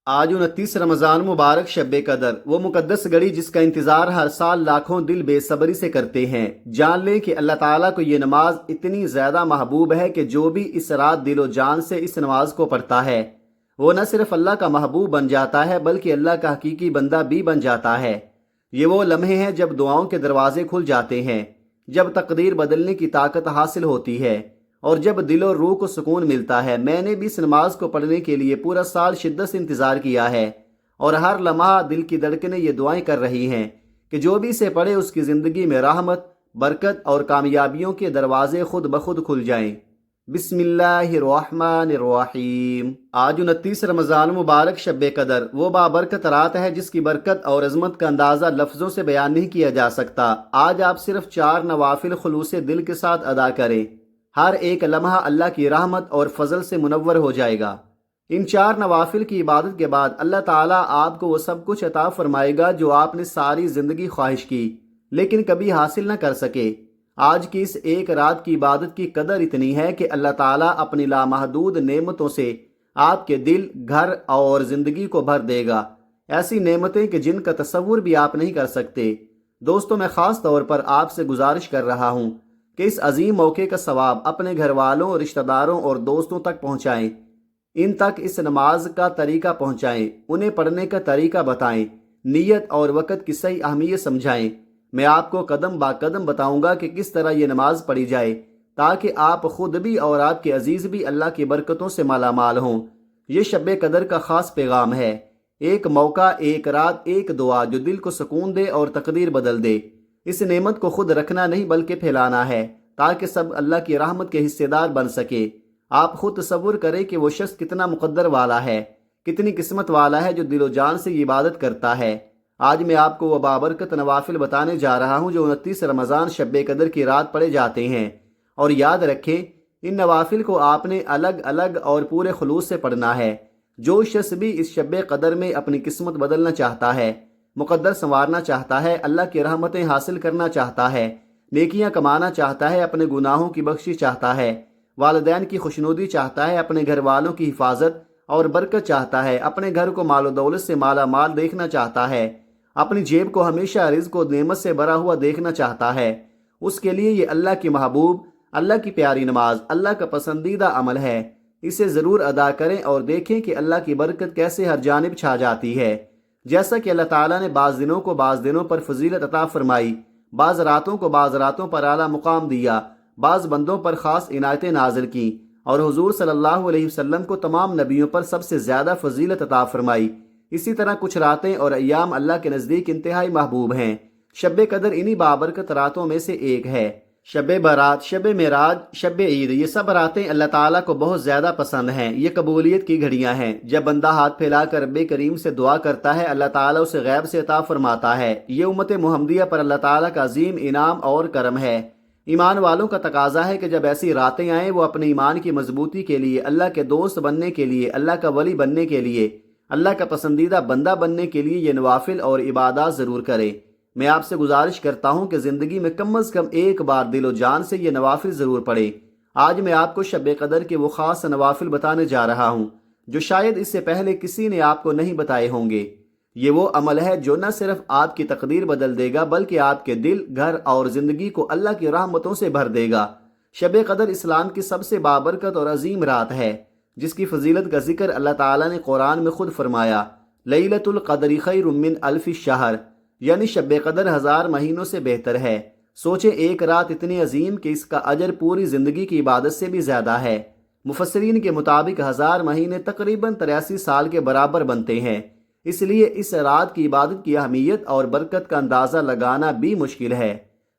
آج 29 رمضان مبارک شب قدر، وہ مقدس گھڑی جس کا انتظار ہر سال لاکھوں دل بے صبری سے کرتے ہیں۔ جان لیں کہ اللہ تعالیٰ کو یہ نماز اتنی زیادہ محبوب ہے کہ جو بھی اس رات دل و جان سے اس نماز کو پڑھتا ہے وہ نہ صرف اللہ کا محبوب بن جاتا ہے بلکہ اللہ کا حقیقی بندہ بھی بن جاتا ہے۔ یہ وہ لمحے ہیں جب دعاؤں کے دروازے کھل جاتے ہیں، جب تقدیر بدلنے کی طاقت حاصل ہوتی ہے اور جب دل و روح کو سکون ملتا ہے۔ میں نے بھی اس نماز کو پڑھنے کے لیے پورا سال شدت سے انتظار کیا ہے اور ہر لمحہ دل کی دھڑکنیں یہ دعائیں کر رہی ہیں کہ جو بھی اسے پڑھے اس کی زندگی میں رحمت، برکت اور کامیابیوں کے دروازے خود بخود کھل جائیں۔ بسم اللہ الرحمن الرحیم۔ آج 29 رمضان مبارک شب قدر، وہ بابرکت رات ہے جس کی برکت اور عظمت کا اندازہ لفظوں سے بیان نہیں کیا جا سکتا۔ آج آپ صرف 4 نوافل خلوص دل کے ساتھ ادا کریں، ہر ایک لمحہ اللہ کی رحمت اور فضل سے منور ہو جائے گا۔ ان 4 نوافل کی عبادت کے بعد اللہ تعالیٰ آپ کو وہ سب کچھ عطا فرمائے گا جو آپ نے ساری زندگی خواہش کی لیکن کبھی حاصل نہ کر سکے۔ آج کی اس ایک رات کی عبادت کی قدر اتنی ہے کہ اللہ تعالیٰ اپنی لامحدود نعمتوں سے آپ کے دل، گھر اور زندگی کو بھر دے گا، ایسی نعمتیں کہ جن کا تصور بھی آپ نہیں کر سکتے۔ دوستو، میں خاص طور پر آپ سے گزارش کر رہا ہوں کہ اس عظیم موقع کا ثواب اپنے گھر والوں، رشتہ داروں اور دوستوں تک پہنچائیں۔ ان تک اس نماز کا طریقہ پہنچائیں، انہیں پڑھنے کا طریقہ بتائیں، نیت اور وقت کی صحیح اہمیت سمجھائیں۔ میں آپ کو قدم با قدم بتاؤں گا کہ کس طرح یہ نماز پڑھی جائے تاکہ آپ خود بھی اور آپ کے عزیز بھی اللہ کی برکتوں سے مالا مال ہوں۔ یہ شب قدر کا خاص پیغام ہے، ایک موقع، ایک رات، ایک دعا جو دل کو سکون دے اور تقدیر بدل دے۔ اس نعمت کو خود رکھنا نہیں بلکہ پھیلانا ہے تاکہ سب اللہ کی رحمت کے حصے دار بن سکے۔ آپ خود تصور کریں کہ وہ شخص کتنا مقدر والا ہے، کتنی قسمت والا ہے جو دل و جان سے یہ عبادت کرتا ہے۔ آج میں آپ کو وہ بابرکت نوافل بتانے جا رہا ہوں جو 29 رمضان شب قدر کی رات پڑھے جاتے ہیں، اور یاد رکھیں ان نوافل کو آپ نے الگ الگ اور پورے خلوص سے پڑھنا ہے۔ جو شخص بھی اس شب قدر میں اپنی قسمت بدلنا چاہتا ہے، مقدر سنوارنا چاہتا ہے، اللہ کی رحمتیں حاصل کرنا چاہتا ہے، نیکیاں کمانا چاہتا ہے، اپنے گناہوں کی بخشش چاہتا ہے، والدین کی خوشنودی چاہتا ہے، اپنے گھر والوں کی حفاظت اور برکت چاہتا ہے، اپنے گھر کو مال و دولت سے مالا مال دیکھنا چاہتا ہے، اپنی جیب کو ہمیشہ رزق و نعمت سے بھرا ہوا دیکھنا چاہتا ہے، اس کے لیے یہ اللہ کی محبوب، اللہ کی پیاری نماز، اللہ کا پسندیدہ عمل ہے۔ اسے ضرور ادا کریں اور دیکھیں کہ اللہ کی برکت کیسے ہر جانب چھا جاتی ہے۔ جیسا کہ اللہ تعالیٰ نے بعض دنوں کو بعض دنوں پر فضیلت عطا فرمائی، بعض راتوں کو بعض راتوں پر اعلیٰ مقام دیا، بعض بندوں پر خاص عنایتیں نازل کیں، اور حضور صلی اللہ علیہ وسلم کو تمام نبیوں پر سب سے زیادہ فضیلت عطا فرمائی۔ اسی طرح کچھ راتیں اور ایام اللہ کے نزدیک انتہائی محبوب ہیں۔ شب قدر انہی بابرکت راتوں میں سے ایک ہے۔ شب برات، شب معراج، شب عید، یہ سب راتیں اللہ تعالیٰ کو بہت زیادہ پسند ہیں۔ یہ قبولیت کی گھڑیاں ہیں۔ جب بندہ ہاتھ پھیلا کر رب کریم سے دعا کرتا ہے، اللہ تعالیٰ اسے غیب سے عطا فرماتا ہے۔ یہ امت محمدیہ پر اللہ تعالیٰ کا عظیم انعام اور کرم ہے۔ ایمان والوں کا تقاضا ہے کہ جب ایسی راتیں آئیں وہ اپنے ایمان کی مضبوطی کے لیے، اللہ کے دوست بننے کے لیے، اللہ کا ولی بننے کے لیے، اللہ کا پسندیدہ بندہ بننے کے لیے یہ نوافل اور عبادات ضرور کرے۔ میں آپ سے گزارش کرتا ہوں کہ زندگی میں کم از کم ایک بار دل و جان سے یہ نوافل ضرور پڑھیں۔ آج میں آپ کو شب قدر کے وہ خاص نوافل بتانے جا رہا ہوں جو شاید اس سے پہلے کسی نے آپ کو نہیں بتائے ہوں گے۔ یہ وہ عمل ہے جو نہ صرف آپ کی تقدیر بدل دے گا بلکہ آپ کے دل، گھر اور زندگی کو اللہ کی رحمتوں سے بھر دے گا۔ شب قدر اسلام کی سب سے بابرکت اور عظیم رات ہے جس کی فضیلت کا ذکر اللہ تعالیٰ نے قرآن میں خود فرمایا، لیلۃ القدر خیر من الف شہر، یعنی شب قدر 1000 مہینوں سے بہتر ہے۔ سوچیں ایک رات اتنی عظیم کہ اس کا اجر پوری زندگی کی عبادت سے بھی زیادہ ہے۔ مفسرین کے مطابق 1000 مہینے تقریباً 83 سال کے برابر بنتے ہیں۔ اس لیے اس رات کی عبادت کی اہمیت اور برکت کا اندازہ لگانا بھی مشکل ہے۔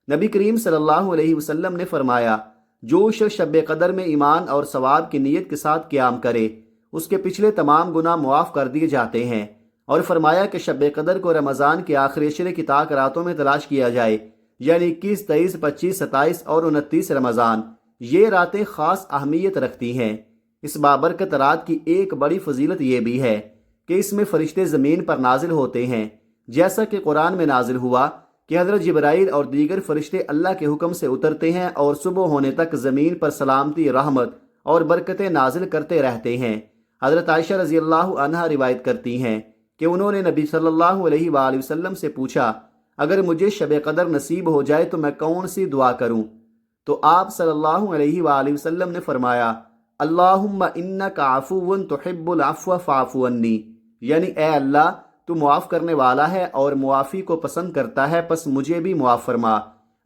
نبی کریم صلی اللہ علیہ وسلم نے فرمایا، جو شخص شب قدر میں ایمان اور ثواب کی نیت کے ساتھ قیام کرے اس کے پچھلے تمام گناہ معاف کر دیے جاتے ہیں، اور فرمایا کہ شب قدر کو رمضان کے آخری عشرے کی طاق راتوں میں تلاش کیا جائے، یعنی 21، 23، 25، 27 اور 29 رمضان۔ یہ راتیں خاص اہمیت رکھتی ہیں۔ اس بابرکت رات کی ایک بڑی فضیلت یہ بھی ہے کہ اس میں فرشتے زمین پر نازل ہوتے ہیں، جیسا کہ قرآن میں نازل ہوا کہ حضرت جبرائیل اور دیگر فرشتے اللہ کے حکم سے اترتے ہیں اور صبح ہونے تک زمین پر سلامتی، رحمت اور برکتیں نازل کرتے رہتے ہیں۔ حضرت عائشہ رضی اللہ عنہا روایت کرتی ہیں کہ انہوں نے نبی صلی اللہ علیہ وآلہ وسلم سے پوچھا، اگر مجھے شب قدر نصیب ہو جائے تو میں کون سی دعا کروں؟ تو آپ صلی اللہ علیہ وآلہ وسلم نے فرمایا، اللہم انک عفو تحب العفو فاعف عنی، یعنی اے اللہ تو معاف کرنے والا ہے اور معافی کو پسند کرتا ہے، پس مجھے بھی معاف فرما۔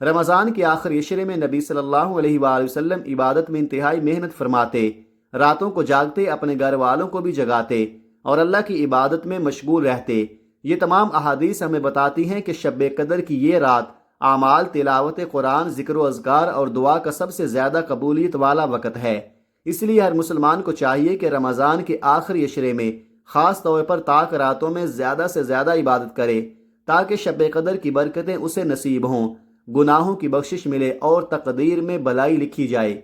رمضان کے آخر عشرے میں نبی صلی اللہ علیہ وآلہ وسلم عبادت میں انتہائی محنت فرماتے، راتوں کو جاگتے، اپنے گھر والوں کو بھی جگاتے اور اللہ کی عبادت میں مشغول رہتے۔ یہ تمام احادیث ہمیں بتاتی ہیں کہ شب قدر کی یہ رات اعمال، تلاوت قرآن، ذکر و اذکار اور دعا کا سب سے زیادہ قبولیت والا وقت ہے۔ اس لیے ہر مسلمان کو چاہیے کہ رمضان کے آخری عشرے میں خاص طور پر طاق راتوں میں زیادہ سے زیادہ عبادت کرے تاکہ شب قدر کی برکتیں اسے نصیب ہوں، گناہوں کی بخشش ملے اور تقدیر میں بھلائی لکھی جائے۔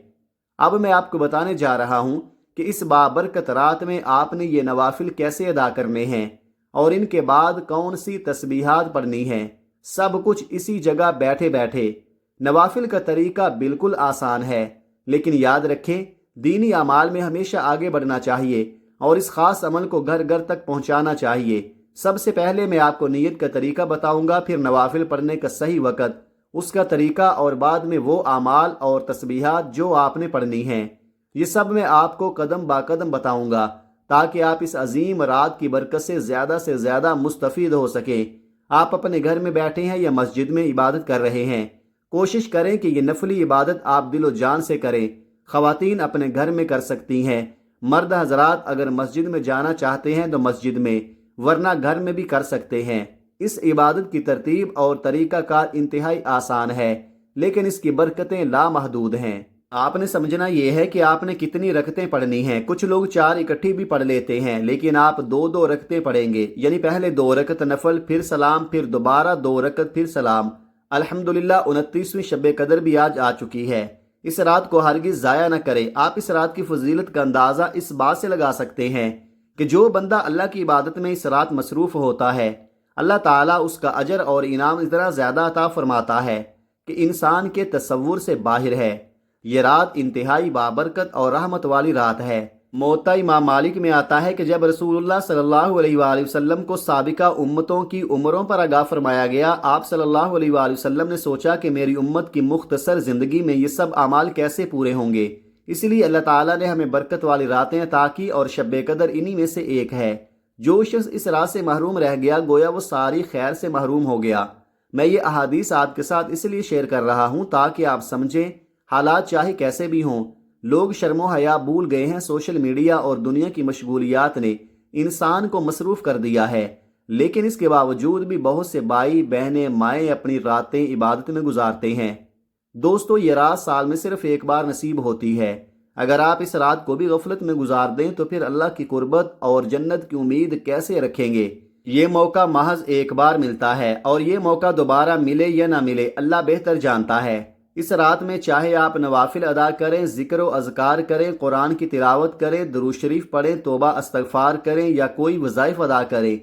اب میں آپ کو بتانے جا رہا ہوں کہ اس بابرکت رات میں آپ نے یہ نوافل کیسے ادا کرنے ہیں اور ان کے بعد کون سی تسبیحات پڑھنی ہیں، سب کچھ اسی جگہ بیٹھے بیٹھے۔ نوافل کا طریقہ بالکل آسان ہے، لیکن یاد رکھیں دینی اعمال میں ہمیشہ آگے بڑھنا چاہیے اور اس خاص عمل کو گھر گھر تک پہنچانا چاہیے۔ سب سے پہلے میں آپ کو نیت کا طریقہ بتاؤں گا، پھر نوافل پڑھنے کا صحیح وقت، اس کا طریقہ اور بعد میں وہ اعمال اور تسبیحات جو آپ نے پڑھنی ہیں۔ یہ سب میں آپ کو قدم با قدم بتاؤں گا تاکہ آپ اس عظیم رات کی برکت سے زیادہ مستفید ہو سکیں۔ آپ اپنے گھر میں بیٹھے ہیں یا مسجد میں عبادت کر رہے ہیں، کوشش کریں کہ یہ نفلی عبادت آپ دل و جان سے کریں۔ خواتین اپنے گھر میں کر سکتی ہیں، مرد حضرات اگر مسجد میں جانا چاہتے ہیں تو مسجد میں، ورنہ گھر میں بھی کر سکتے ہیں۔ اس عبادت کی ترتیب اور طریقہ کار انتہائی آسان ہے، لیکن اس کی برکتیں لامحدود ہیں۔ آپ نے سمجھنا یہ ہے کہ آپ نے کتنی رکعتیں پڑھنی ہیں۔ کچھ لوگ 4 اکٹھی بھی پڑھ لیتے ہیں، لیکن آپ 2 رکعتیں پڑھیں گے، یعنی پہلے 2 رکعت نفل، پھر سلام، پھر دوبارہ 2 رکعت، پھر سلام۔ الحمدللہ 29ویں شب قدر بھی آج آ چکی ہے۔ اس رات کو ہرگز ضائع نہ کریں۔ آپ اس رات کی فضیلت کا اندازہ اس بات سے لگا سکتے ہیں کہ جو بندہ اللہ کی عبادت میں اس رات مصروف ہوتا ہے، اللہ تعالیٰ اس کا اجر اور انعام اتنا زیادہ عطا فرماتا ہے کہ انسان کے تصور سے باہر ہے۔ یہ رات انتہائی بابرکت اور رحمت والی رات ہے۔ موطا امام مالک میں آتا ہے کہ جب رسول اللہ صلی اللہ علیہ وآلہ وسلم کو سابقہ امتوں کی عمروں پر آگاہ فرمایا گیا، آپ صلی اللہ علیہ وآلہ وسلم نے سوچا کہ میری امت کی مختصر زندگی میں یہ سب اعمال کیسے پورے ہوں گے۔ اس لیے اللہ تعالیٰ نے ہمیں برکت والی راتیں عطا کی اور شب قدر انہی میں سے ایک ہے۔ جو شخص اس رات سے محروم رہ گیا گویا وہ ساری خیر سے محروم ہو گیا۔ میں یہ احادیث آپ کے ساتھ اس لیے شیئر کر رہا ہوں تاکہ آپ سمجھیں حالات چاہے کیسے بھی ہوں، لوگ شرم و حیا بھول گئے ہیں۔ سوشل میڈیا اور دنیا کی مشغولیات نے انسان کو مصروف کر دیا ہے، لیکن اس کے باوجود بھی بہت سے بھائی بہنیں مائیں اپنی راتیں عبادت میں گزارتے ہیں۔ دوستو، یہ رات سال میں صرف ایک بار نصیب ہوتی ہے۔ اگر آپ اس رات کو بھی غفلت میں گزار دیں تو پھر اللہ کی قربت اور جنت کی امید کیسے رکھیں گے؟ یہ موقع محض ایک بار ملتا ہے اور یہ موقع دوبارہ ملے یا نہ ملے اللہ بہتر جانتا ہے۔ اس رات میں چاہے آپ نوافل ادا کریں، ذکر و اذکار کریں، قرآن کی تلاوت کریں، درود شریف پڑھیں، توبہ استغفار کریں یا کوئی وظائف ادا کریں،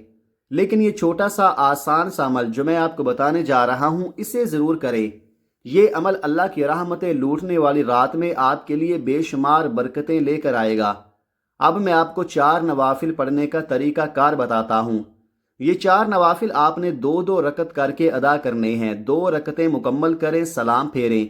لیکن یہ چھوٹا سا آسان سا عمل جو میں آپ کو بتانے جا رہا ہوں اسے ضرور کریں۔ یہ عمل اللہ کی رحمتیں لوٹنے والی رات میں آپ کے لیے بے شمار برکتیں لے کر آئے گا۔ اب میں آپ کو 4 نوافل پڑھنے کا طریقہ کار بتاتا ہوں۔ یہ 4 نوافل آپ نے 2 رکعت کر کے ادا کرنے ہیں۔ 2 رکعتیں مکمل کریں، سلام پھیریں،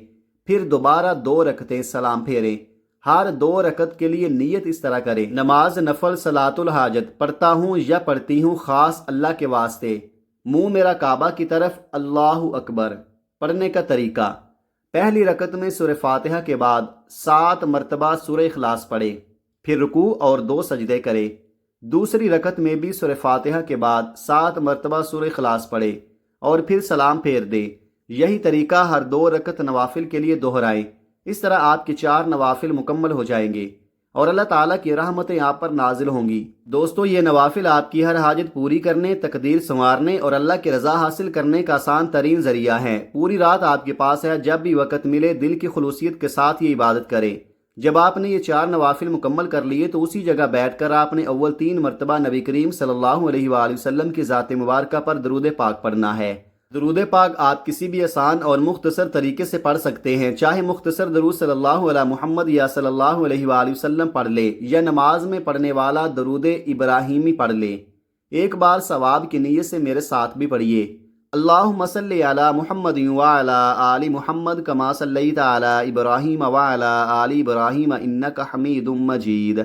پھر دوبارہ 2 رکعتیں، سلام پھیریں۔ ہر 2 رکعت کے لیے نیت اس طرح کریں: نماز نفل صلاۃ الحاجت پڑھتا ہوں یا پڑھتی ہوں خاص اللہ کے واسطے، منہ میرا کعبہ کی طرف، اللہ اکبر۔ پڑھنے کا طریقہ: پہلی رکعت میں سورہ فاتحہ کے بعد 7 مرتبہ سورہ اخلاص پڑھیں، پھر رکوع اور 2 سجدے کریں۔ دوسری رکعت میں بھی سورہ فاتحہ کے بعد 7 مرتبہ سورہ اخلاص پڑھیں اور پھر سلام پھیر دیں۔ یہی طریقہ ہر 2 رکعت نوافل کے لیے دہرائیں۔ اس طرح آپ کے 4 نوافل مکمل ہو جائیں گے اور اللہ تعالیٰ کی رحمتیں آپ پر نازل ہوں گی۔ دوستو، یہ نوافل آپ کی ہر حاجت پوری کرنے، تقدیر سنوارنے اور اللہ کی رضا حاصل کرنے کا آسان ترین ذریعہ ہیں۔ پوری رات آپ کے پاس ہے، جب بھی وقت ملے دل کی خلوصیت کے ساتھ یہ عبادت کریں۔ جب آپ نے یہ 4 نوافل مکمل کر لیے تو اسی جگہ بیٹھ کر آپ نے اول 3 مرتبہ نبی کریم صلی اللہ علیہ وآلہ وسلم کی ذات مبارکہ پر درود پاک پڑھنا ہے۔ درود پاک آپ کسی بھی آسان اور مختصر طریقے سے پڑھ سکتے ہیں، چاہے مختصر درود صلی اللہ علیہ محمد یا صلی اللہ علیہ وآلہ وسلم پڑھ لے یا نماز میں پڑھنے والا درود ابراہیمی پڑھ لے۔ ایک بار ثواب کی نیت سے میرے ساتھ بھی پڑھیے۔ اللہم صلی علی محمد وعلی آل محمد کما صلیت علی ابراہیم وعلی آل ابراہیم انک حمید مجید۔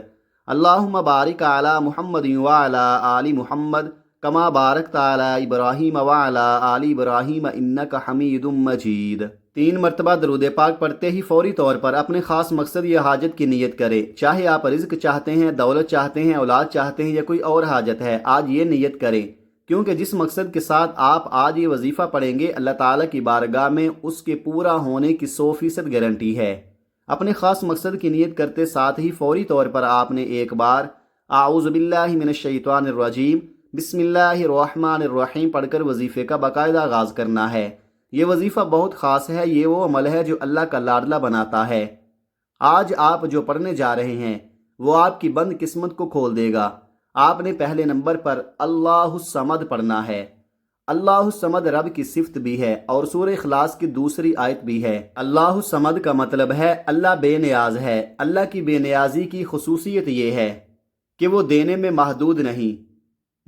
اللہم بارک علی محمد وعلی آل محمد کما بارکت علی ابراہیم وعلی آل ابراہیم انک حمید مجید۔ 3 مرتبہ درود پاک پڑھتے ہی فوری طور پر اپنے خاص مقصد یا حاجت کی نیت کرے، چاہے آپ رزق چاہتے ہیں، دولت چاہتے ہیں، اولاد چاہتے ہیں یا کوئی اور حاجت ہے، آج یہ نیت کریں، کیونکہ جس مقصد کے ساتھ آپ آج یہ وظیفہ پڑھیں گے اللہ تعالیٰ کی بارگاہ میں اس کے پورا ہونے کی 100% گارنٹی ہے۔ اپنے خاص مقصد کی نیت کرتے ساتھ ہی فوری طور پر آپ نے ایک بار اعوذ باللہ من الشیطان الرجیم بسم اللہ الرحمن الرحیم پڑھ کر وظیفے کا باقاعدہ آغاز کرنا ہے۔ یہ وظیفہ بہت خاص ہے، یہ وہ عمل ہے جو اللہ کا لاڈلا بناتا ہے۔ آج آپ جو پڑھنے جا رہے ہیں وہ آپ کی بند قسمت کو کھول دے گا۔ آپ نے پہلے نمبر پر اللہ الصمد پڑھنا ہے۔ اللہ الصمد رب کی صفت بھی ہے اور سورہ اخلاص کی دوسری آیت بھی ہے۔ اللہ الصمد کا مطلب ہے اللہ بے نیاز ہے۔ اللہ کی بے نیازی کی خصوصیت یہ ہے کہ وہ دینے میں محدود نہیں،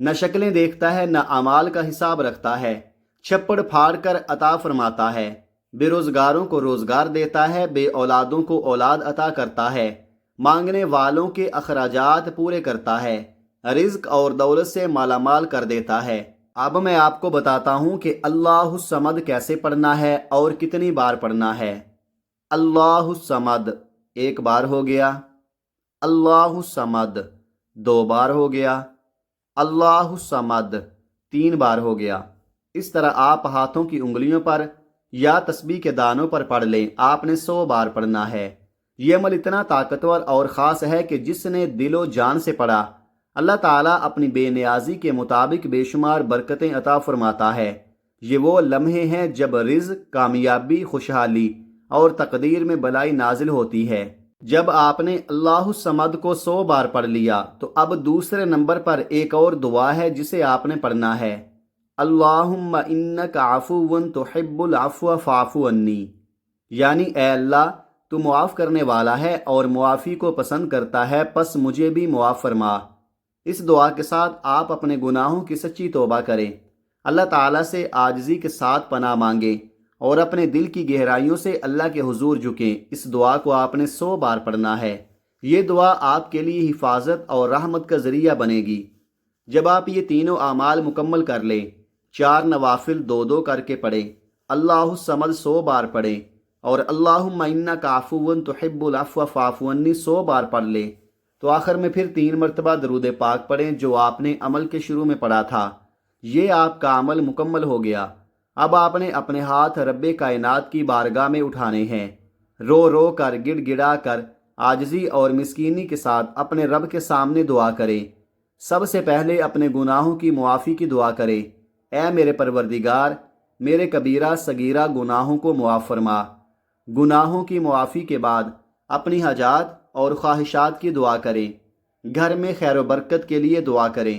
نہ شکلیں دیکھتا ہے، نہ اعمال کا حساب رکھتا ہے، چھپڑ پھاڑ کر عطا فرماتا ہے، بے روزگاروں کو روزگار دیتا ہے، بے اولادوں کو اولاد عطا کرتا ہے، مانگنے والوں کے اخراجات پورے کرتا ہے، رزق اور دولت سے مالا مال کر دیتا ہے۔ اب میں آپ کو بتاتا ہوں کہ اللہ الصمد کیسے پڑھنا ہے اور کتنی بار پڑھنا ہے۔ اللہ الصمد 1 بار ہو گیا، اللہ الصمد 2 بار ہو گیا، اللہ الصمد 3 بار ہو گیا۔ اس طرح آپ ہاتھوں کی انگلیوں پر یا تسبیح کے دانوں پر پڑھ لیں۔ آپ نے 100 بار پڑھنا ہے۔ یہ عمل اتنا طاقتور اور خاص ہے کہ جس نے دل و جان سے پڑھا اللہ تعالیٰ اپنی بے نیازی کے مطابق بے شمار برکتیں عطا فرماتا ہے۔ یہ وہ لمحے ہیں جب رزق، کامیابی، خوشحالی اور تقدیر میں بلائی نازل ہوتی ہے۔ جب آپ نے اللہ الصمد کو 100 بار پڑھ لیا تو اب دوسرے نمبر پر ایک اور دعا ہے جسے آپ نے پڑھنا ہے۔ اللہم انک عفو تحب العفو فاعف عنی، یعنی اے اللہ تو معاف کرنے والا ہے اور معافی کو پسند کرتا ہے، پس مجھے بھی معاف فرما۔ اس دعا کے ساتھ آپ اپنے گناہوں کی سچی توبہ کریں، اللہ تعالیٰ سے عاجزی کے ساتھ پناہ مانگیں اور اپنے دل کی گہرائیوں سے اللہ کے حضور جھکیں۔ اس دعا کو آپ نے 100 بار پڑھنا ہے۔ یہ دعا آپ کے لیے حفاظت اور رحمت کا ذریعہ بنے گی۔ جب آپ یہ تینوں اعمال مکمل کر لیں، 4 نوافل 2 کر کے پڑھیں، اللہ الصمد 100 بار پڑھیں اور اللہم انک عفو تحب العفو فاعف عنی 100 بار پڑھ لیں، تو آخر میں پھر 3 مرتبہ درود پاک پڑھیں جو آپ نے عمل کے شروع میں پڑھا تھا۔ یہ آپ کا عمل مکمل ہو گیا۔ اب آپ نے اپنے ہاتھ رب کائنات کی بارگاہ میں اٹھانے ہیں، رو رو کر، گڑ گڑا کر، عاجزی اور مسکینی کے ساتھ اپنے رب کے سامنے دعا کریں۔ سب سے پہلے اپنے گناہوں کی معافی کی دعا کریں۔ اے میرے پروردگار، میرے کبیرہ صغیرہ گناہوں کو معاف فرما۔ گناہوں کی معافی کے بعد اپنی حاجات اور خواہشات کی دعا کریں۔ گھر میں خیر و برکت کے لیے دعا کریں،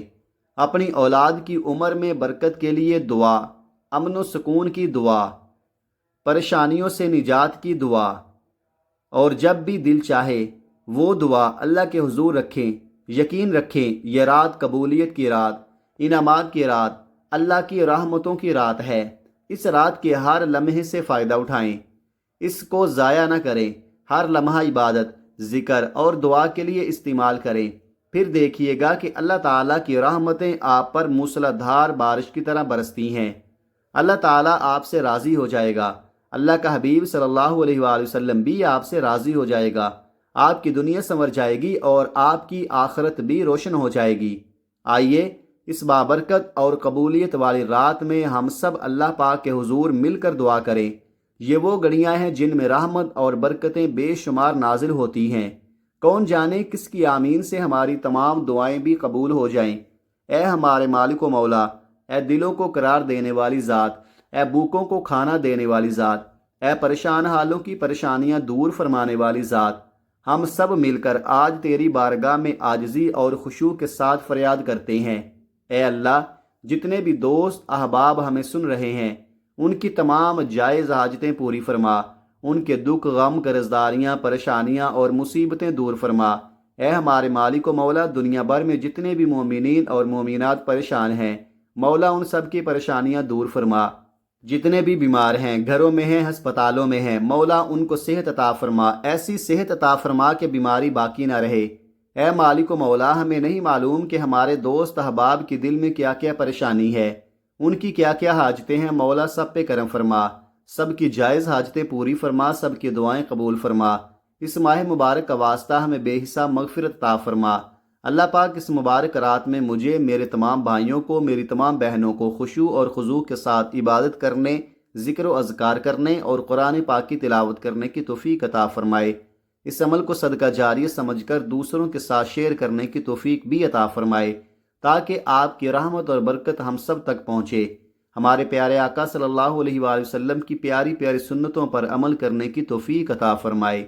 اپنی اولاد کی عمر میں برکت کے لیے دعا، امن و سکون کی دعا، پریشانیوں سے نجات کی دعا، اور جب بھی دل چاہے وہ دعا اللہ کے حضور رکھیں۔ یقین رکھیں یہ رات قبولیت کی رات، انعامات کی رات، اللہ کی رحمتوں کی رات ہے۔ اس رات کے ہر لمحے سے فائدہ اٹھائیں، اس کو ضائع نہ کریں۔ ہر لمحہ عبادت، ذکر اور دعا کے لیے استعمال کریں، پھر دیکھیے گا کہ اللہ تعالیٰ کی رحمتیں آپ پر موسلا دھار بارش کی طرح برستی ہیں۔ اللہ تعالیٰ آپ سے راضی ہو جائے گا، اللہ کا حبیب صلی اللہ علیہ وآلہ وسلم بھی آپ سے راضی ہو جائے گا، آپ کی دنیا سنور جائے گی اور آپ کی آخرت بھی روشن ہو جائے گی۔ آئیے اس بابرکت اور قبولیت والی رات میں ہم سب اللہ پاک کے حضور مل کر دعا کریں۔ یہ وہ گھڑیاں ہیں جن میں رحمت اور برکتیں بے شمار نازل ہوتی ہیں۔ کون جانے کس کی آمین سے ہماری تمام دعائیں بھی قبول ہو جائیں۔ اے ہمارے مالک و مولا، اے دلوں کو قرار دینے والی ذات، اے بھوکوں کو کھانا دینے والی ذات، اے پریشان حالوں کی پریشانیاں دور فرمانے والی ذات، ہم سب مل کر آج تیری بارگاہ میں عاجزی اور خشوع کے ساتھ فریاد کرتے ہیں۔ اے اللہ، جتنے بھی دوست احباب ہمیں سن رہے ہیں، ان کی تمام جائز حاجتیں پوری فرما، ان کے دکھ غم قرضداریاں پریشانیاں اور مصیبتیں دور فرما۔ اے ہمارے مالک و مولا، دنیا بھر میں جتنے بھی مومنین اور مومنات پریشان ہیں، مولا ان سب کی پریشانیاں دور فرما۔ جتنے بھی بیمار ہیں، گھروں میں ہیں، ہسپتالوں میں ہیں، مولا ان کو صحت عطا فرما، ایسی صحت عطا فرما کہ بیماری باقی نہ رہے۔ اے مالک و مولا، ہمیں نہیں معلوم کہ ہمارے دوست احباب کے دل میں کیا کیا پریشانی ہے، ان کی کیا کیا حاجتیں ہیں، مولا سب پہ کرم فرما، سب کی جائز حاجتیں پوری فرما، سب کی دعائیں قبول فرما۔ اس ماہ مبارک کا واسطہ ہمیں بے حساب مغفرت عطا فرما۔ اللہ پاک اس مبارک رات میں مجھے، میرے تمام بھائیوں کو، میری تمام بہنوں کو خشوع اور خضوع کے ساتھ عبادت کرنے، ذکر و اذکار کرنے اور قرآن پاک کی تلاوت کرنے کی توفیق عطا فرمائے۔ اس عمل کو صدقہ جاریہ سمجھ کر دوسروں کے ساتھ شیئر کرنے کی توفیق بھی عطا فرمائے، تاکہ آپ کی رحمت اور برکت ہم سب تک پہنچے۔ ہمارے پیارے آقا صلی اللہ علیہ وآلہ وسلم کی پیاری پیاری سنتوں پر عمل کرنے کی توفیق عطا فرمائے،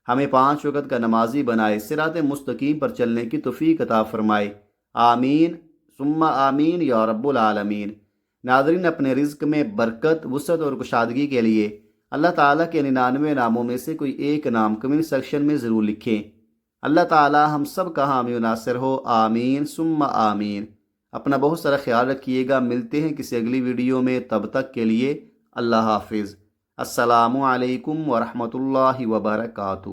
ہمیں 5 وقت کا نمازی بنائے، صراط مستقیم پر چلنے کی توفیق عطا فرمائے۔ آمین ثم آمین یا رب العالمین۔ ناظرین، اپنے رزق میں برکت، وسعت اور کشادگی کے لیے اللہ تعالیٰ کے 99 ناموں میں سے کوئی ایک نام کمنٹ سیکشن میں ضرور لکھیں۔ اللہ تعالیٰ ہم سب کا حامی و ناصر ہو، آمین ثم آمین۔ اپنا بہت سارا خیال رکھیے گا، ملتے ہیں کسی اگلی ویڈیو میں، تب تک کے لیے اللہ حافظ۔ السلام علیکم ورحمۃ اللہ وبرکاتہ۔